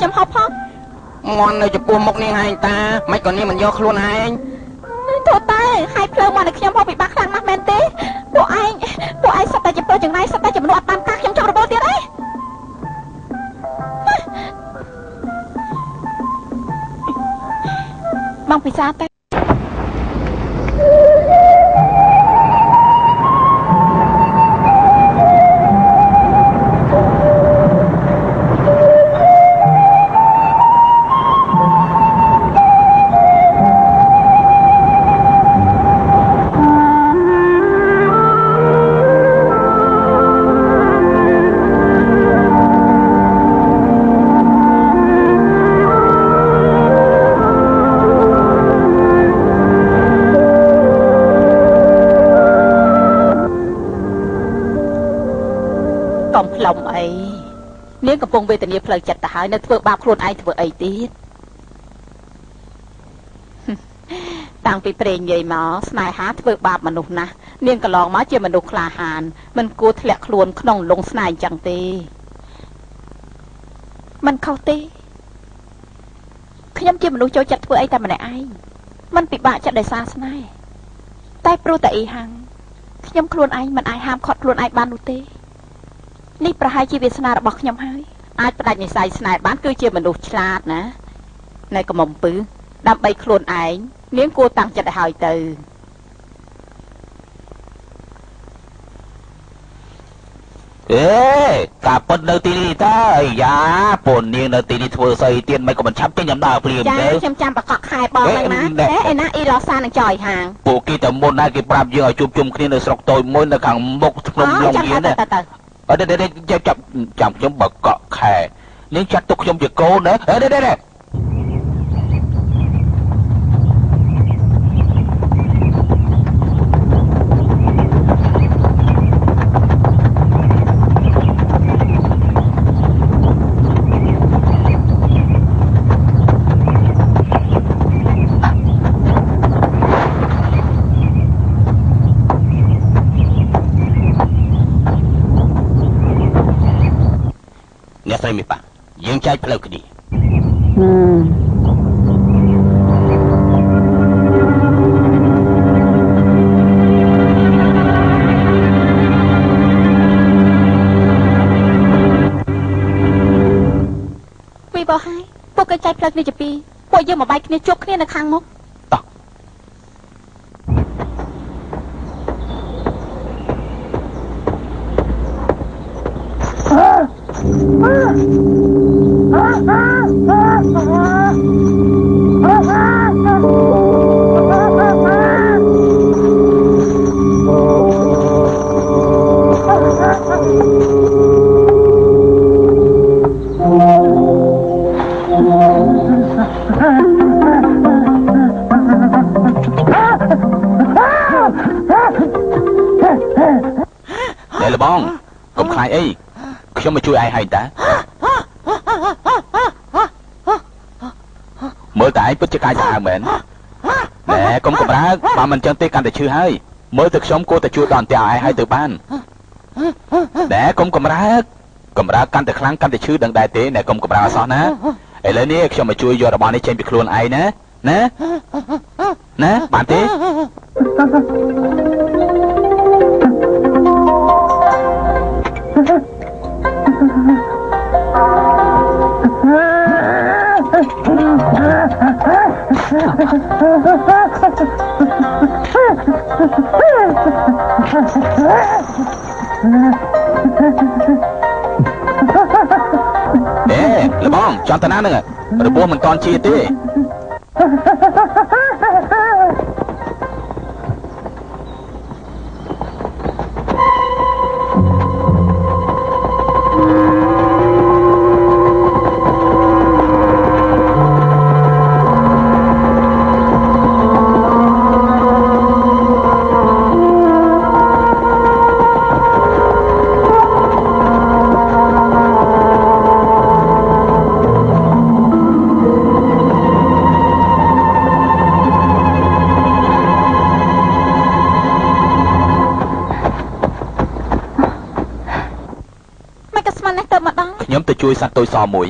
ខ្ញុំហូបផងងន់នៅចំពោះមុខនាងឯងតាមិនក៏នាងមិនយកខ្លួនឯងទោះតែហើយភ្លើងមកឲ្យខ្ញុំហូបពិបាកខ្លាំងណាស់មែនទេពួកឯងសត្វតែចំពោះចង្រៃសត្វតែចំនួនអត់តាមការខ្ញុំចង់របល់ទៀតអីបងពិសាតែឡុំអីនាងកំពុងវេទនាផ្លូវចិត្តទៅហើយនៅធ្វើបាបខ្លួនឯងធ្វើអីទៀតតាំងពីព្រេងយាយមកស្នេហាធ្វើបាបមនុស្សណាស់នាងកន្លងមកជាមនុស្សក្លាហានមិនគួរធ្លាក់ខ្លួនក្នុងលងស្នេហ៍អញ្ចឹងទេមិនខុសទេខ្ញុំជាមនុស្សចូលចិត្តធ្វើអីតែម្នាក់ឯងមិនពិបាកចិត្តដោយសារស្នេហ៍តែព្រោះតែអីហាំងខ្ញុំខ្លួនឯងមិនអាចហាមឃាត់ខ្លួនឯងបាននោះទេនេះប្រហែលជាវាសនារបស់ខ្ញុំហើយអាចផ្ដាច់និស្ស័យស្នេហ៍បានគឺជាមនុស្សឆ្លាតណានៅកំមុំពឺដើម្បីខ្លួនឯងនាងគួរតាំងចិត្តឲ្យហើយទៅអេតាប៉ុតនៅទីនេះតើអាយ៉ាពូននាងនៅទីនេះធ្វើស្អីទៀតមិនក៏មិនឆាប់ចេញដំណើរភ្លាមទេខ្ញុំចាំប្រកបខែបងហ្នឹងណាឯណាអ៊ីឡូសានឹងចយហាងពួកគេតែមុនណាគេប្រាប់យើងឲ្យជួបជុំគ្នានៅស្រុកតូចមួយនៅខាងមុខភ្នំឡុងយៀនណាអត់ទេចាំខ្ញុំបើកក់ខែនាងចាត់ទុកខ្ញុំជាកូនណាស្រីមីប៉ាយើងចែកផ្លូវគ្នាវីបោះហើយពួកគេចែកផ្លូវគ្នាជាពីរពួកយើងមកបែកគ្នាជប់គ្នានៅខាងមុខបងកុំខ្លាចអីខ្ញុំមកជួយឯងហើយតាមើលតែឯងពិតជាកាយសាហាវមែនណែកុំកម្រើកបើមិនចឹងទេកាន់តែឈឺហើយមើលទៅខ្ញុំគួរតែជួយដល់អន្ទះឯងហើយទៅបានណែកុំកម្រើកកាន់តែខ្លាំងកាន់តែឈឺដឹងដែរទេណែកុំកម្រើកអសោះណាឥឡូវនេះខ្ញុំមកជួយយករបស់នេះចេញពីខ្លួនឯងណាបានទេលបងចង់តាណាហ្នឹងរបួសមិនតន់ជាទេខ្ញុំទៅជួយសត្វតូចសមួយ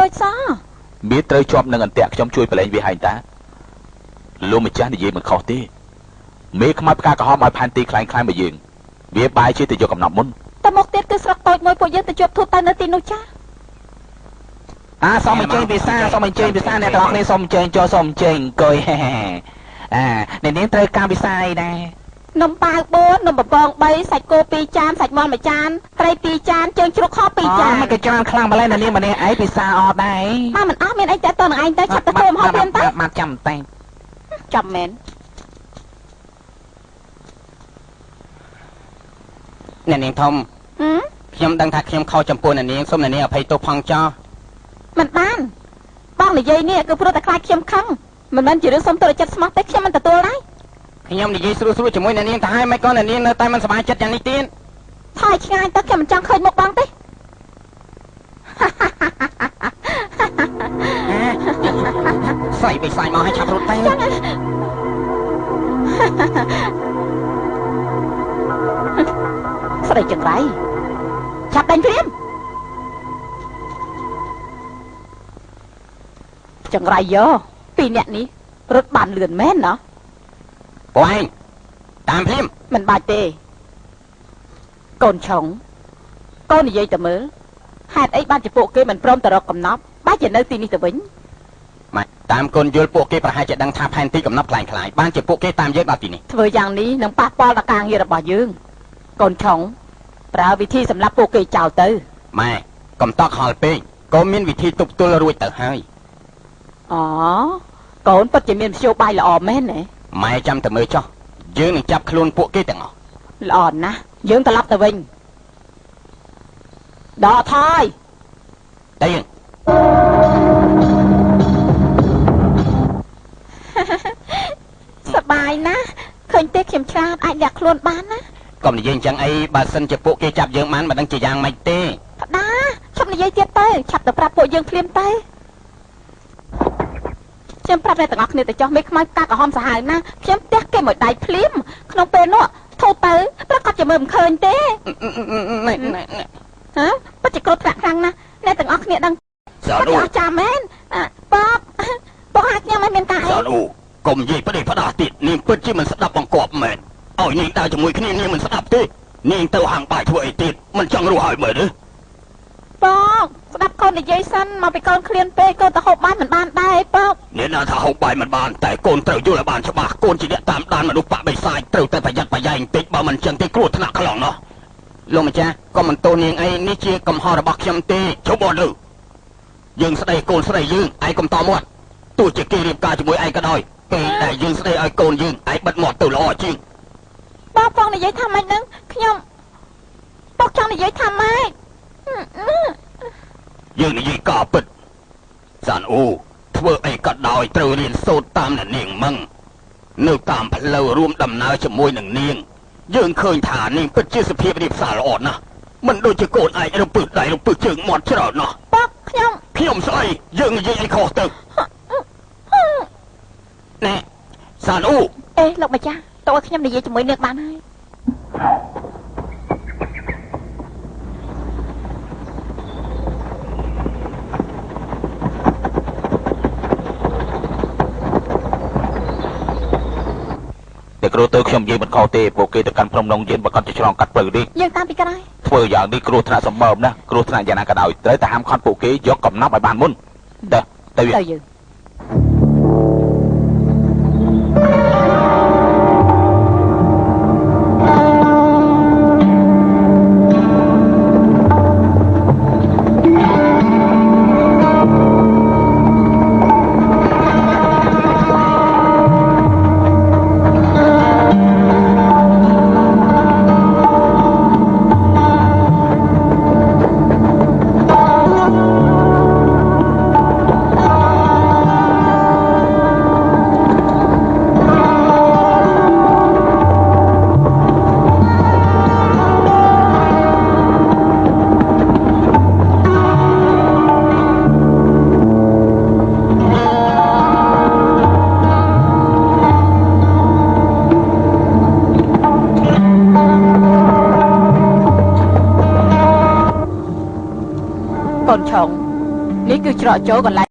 តូច សោះ វាត្រូវជាប់នឹងអន្ទាក់ខ្ញុំជួយប្រឡែងវាហើយតាលោកម្ចាស់និយាយមិនខុសទេមេខ្មៅផ្កាក្រហមឲ្យផែនទីខ្លាំងៗមកយើងវាបាយជាទៅយកកំណប់មុន តែមកទៀតគឺស្រុកតូចមួយពួកយើងទៅជួបទូតទៅនៅទីនោះចា សូមអញ្ជើញពិសាសូមអញ្ជើញពិសាអ្នកទាំងអស់គ្នាសូមអញ្ជើញចូលសូមអញ្ជើញអង្គុយអ្នកនាងត្រូវការពិសាអីដែរ នំប៉ាវ4នំបំពង3សាច់គោ2ចានសាច់មាន់1ចានត្រី2ចានជើងជ្រូកខ2ចាន មិនក៏ច្រើនខ្លាំងម្ល៉េះអ្នកនាងម្នាក់ឯងពិសាអត់ដែរ មកមិនអស់មានអីតែតនឹងឯងទៅឆាប់ទៅធ្វើមហោបព្រាមទៅ មកចាំតែ ចាំមែន អ្នកនាងធំខ្ញុំដឹងថាខ្ញុំខុសចំពោះអ្នកនាងសូមអ្នកនាងអភ័យទោសផងចោះ មិនបានបងនិយាយនេះគឺព្រោះតែខ្លាចខ្ញុំខឹងមិនមែនជារឿងសុំទោសចិត្តស្មោះទេខ្ញុំមិនទទួលដែរ ខ្ញុំនិយាយស្រួលៗជាមួយអ្នកនាងទៅហើយមិនក៏អ្នកនាងនៅតែមិនសប្បាយចិត្តយ៉ាងនេះទៀត ថយឆ្ងាយទៅខ្ញុំមិនចង់ឃើញមុខបងទេ ស្អីបិសាចមកឲ្យឆាប់រត់ទៅ ស្ដីចង្រៃឆាប់ដេញព្រាមចង្រៃយោពីរអ្នកនេះរត់បានលឿនមែនណោះ ពួកឯងតាមភ្លាម មិនបាច់ទេកូនឆុងកូននិយាយទៅមើលហេតុអីបានជាពួកគេមិនព្រមទៅរកកំណប់បែរជានៅទីនេះទៅវិញ ម៉េចតាមកូនយល់ពួកគេប្រហែលជាដឹងថាផែនទីកំណត់ខ្លាំងៗបានជាពួកគេតាមយើងដល់ទីនេះ ធ្វើយ៉ាងនេះនឹងប៉ះពាល់ដល់ការងាររបស់យើងកូនឆុងប្រើវិធីសម្រាប់ពួកគេចោលទៅ ម៉ែកុំតក់ហល់ពេកក៏មានវិធីទប់ទល់រួចទៅហើយ អូកូនពិតជាមានមធ្យោបាយល្អមែនទេ ម៉ែចាំតែមើលចុះយើងនឹងចាប់ខ្លួនពួកគេទាំងអស់ ល្អណាស់យើងត្រឡប់ទៅវិញដកថយ តែយើង សប្បាយណាស់ឃើញទេខ្ញុំឆ្លាតអាចលាក់ខ្លួនបានណា កុំនិយាយអញ្ចឹងអីបើសិនជាពួកគេចាប់យើងបានមិនដឹងជាយ៉ាងម៉េចទេ ផ្ដាឈប់និយាយទៀតទៅឆាប់ទៅប្រាប់ពួកយើងភ្លាមទៅខ្ញុំប្រាប់អ្នកទាំងអស់គ្នាទៅចុះមេខ្មៅកាកក្រហមសាហាវណាខ្ញុំផ្ទះគេមួយដៃភ្លាមក្នុងពេលនោះធូរទៅប្រកាសជាមើលមិនឃើញទេ ណែ ហ៎ពិតជាគ្រោះថ្នាក់ខ្លាំងណាស់អ្នកទាំងអស់គ្នាដឹង សាន អ អូ ស់ចាំមែនបងហាក់ខ្ញុំមិនមានការអី សានអូកុំនិយាយផ្ដេសផ្ដាស់ទៀតនាងពិតជាមិនស្ដាប់បង្គាប់មែនឲ្យនាងដើរជាមួយគ្នានាងមិនស្ដាប់ទេនាងទៅហាងបាយធ្វើអីទៀតមិនចង់រស់ហើយមើលទេ បងស្ដាប់កូននិយាយសិនមកពីកូនឃ្លានពេកកូនទៅហូបបាយមិនបានដែរបង អ្នកណាថាហូបបាយមិនបានតែកូនត្រូវយល់ឲ្យបានច្បាស់កូនជាអ្នកតាមដានមនុស្សបាក់បិសាចត្រូវតែប្រយ័ត្នប្រយែងបន្តិចបើមិនចឹងទេគ្រោះថ្នាក់ខ្លាំងណាស់លោកម្ចាស់កុំបន្តនាងអីនេះជាកំហុសរបស់ខ្ញុំទេជុំអត់លើយើងស្ដីកូនស្ដីយើងឯងកុំតមាត់ទោះជាគេរៀបការជាមួយឯងក៏ដោយពេលដែលយើងស្ដីឲ្យកូនយើងឯងបិទមាត់ទៅល្អជាង បងនិយាយថាម៉េចហ្នឹងខ្ញុំបងចង់និយាយថាម៉េច យើងនិយាយការពិតសានអូធ្វើអីក៏ដោយត្រូវរៀនសូត្រតាមអ្នកនាងម៉ងនៅតាមផ្លូវរួមដំណើរជាមួយនឹងនាងយើងឃើញថានាងពិតជាសុភាពរៀបសារល្អណាស់មិនដូចជាកូនឯងរំពឹសដៃរំពឹសជើងមាត់ច្រើនណាស់ បងខ្ញុំ ស្អីយើងនិយាយអីខុសទៅណែសានអូ អេលោកម្ចាស់តើខ្ញុំនិយាយជាមួយនាងបានហើយ តែគ្រូទៅខ្ញុំនិយាយមិនខុសទេពួកគេទៅកាន់ព្រំនងយើងបើគាត់ទៅឆ្លងកាត់ផ្លូវនេះ យើងតាមពីក្រោយ ធ្វើយ៉ាងនេះគ្រោះថ្នាក់សម្បើមណាស់គ្រោះថ្នាក់យ៉ាងណាក៏ដោយត្រូវតែហាមឃាត់ពួកគេយកកំណប់ឲ្យបានមុនទៅយើង អ ច្រកចូលកន្លែង